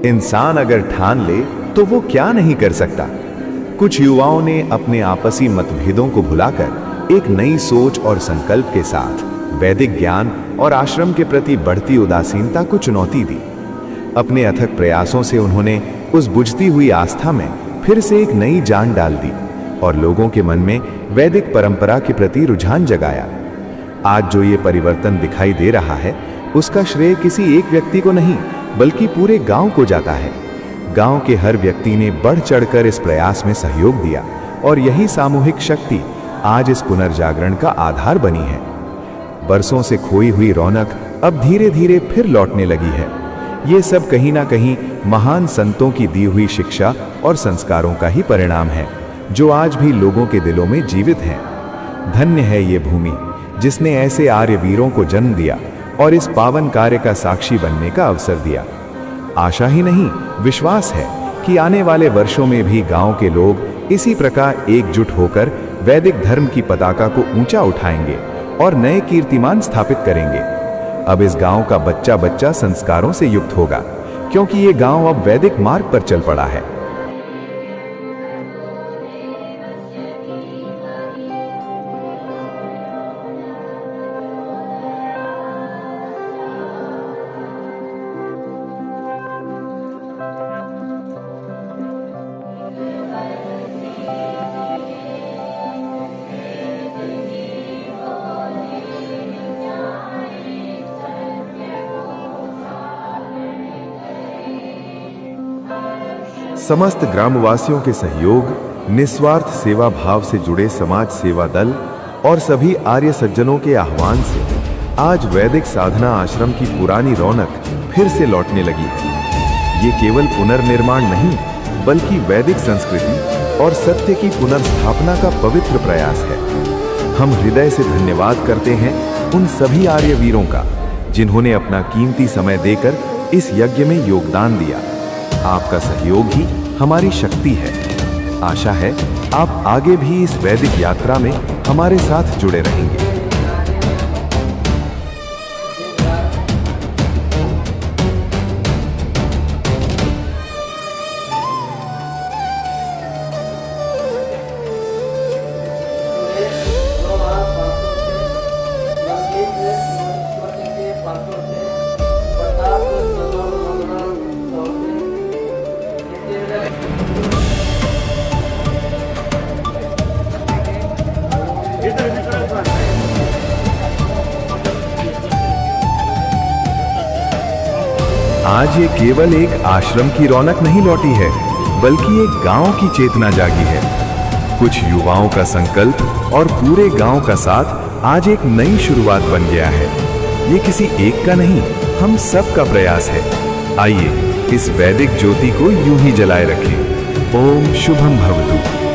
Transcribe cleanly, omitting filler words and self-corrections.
इंसान अगर ठान ले तो वो क्या नहीं कर सकता। कुछ युवाओं ने अपने आपसी मतभेदों को भुलाकर एक नई सोच और संकल्प के साथ वैदिक ज्ञान और आश्रम के प्रति बढ़ती उदासीनता को चुनौती दी। अपने अथक प्रयासों से उन्होंने उस बुझती हुई आस्था में फिर से एक नई जान डाल दी और लोगों के मन में वैदिक परंपरा के प्रति रुझान जगाया। आज जो ये परिवर्तन दिखाई दे रहा है, उसका श्रेय किसी एक व्यक्ति को नहीं बल्कि पूरे गांव को जाता है। गांव के हर व्यक्ति ने बढ़ चढ़कर इस प्रयास में सहयोग दिया और यही सामूहिक शक्ति आज इस पुनर्जागरण का आधार बनी है। बरसों से खोई हुई रौनक अब धीरे धीरे फिर लौटने लगी है। ये सब कहीं ना कहीं महान संतों की दी हुई शिक्षा और संस्कारों का ही परिणाम है, जो आज भी लोगों के दिलों में जीवित हैं। धन्य है ये भूमि जिसने ऐसे आर्य वीरों को जन्म दिया और इस पावन कार्य का साक्षी बनने का अवसर दिया। आशा ही नहीं, विश्वास है कि आने वाले वर्षों में भी गांव के लोग इसी प्रकार एकजुट होकर वैदिक धर्म की पताका को ऊंचा उठाएंगे और नए कीर्तिमान स्थापित करेंगे। अब इस गांव का बच्चा बच्चा संस्कारों से युक्त होगा, क्योंकि ये गांव अब वैदिक मार्ग पर चल पड़ा है। समस्त ग्रामवासियों के सहयोग, निस्वार्थ सेवा भाव से जुड़े समाज सेवा दल और सभी आर्य सज्जनों के आह्वान से आज वैदिक साधना आश्रम की पुरानी रौनक फिर से लौटने लगी है। ये केवल पुनर्निर्माण नहीं बल्कि वैदिक संस्कृति और सत्य की पुनर्स्थापना का पवित्र प्रयास है। हम हृदय से धन्यवाद करते हैं उन सभी आर्य वीरों का जिन्होंने अपना कीमती समय देकर इस यज्ञ में योगदान दिया। आपका सहयोग ही हमारी शक्ति है। आशा है आप आगे भी इस वैदिक यात्रा में हमारे साथ जुड़े रहेंगे। आज ये केवल एक आश्रम की रौनक नहीं लौटी है, बल्कि एक गांव की चेतना जागी है। कुछ युवाओं का संकल्प और पूरे गांव का साथ आज एक नई शुरुआत बन गया है। ये किसी एक का नहीं, हम सब का प्रयास है। आइए इस वैदिक ज्योति को यूं ही जलाए रखें। ओम शुभम भवतु।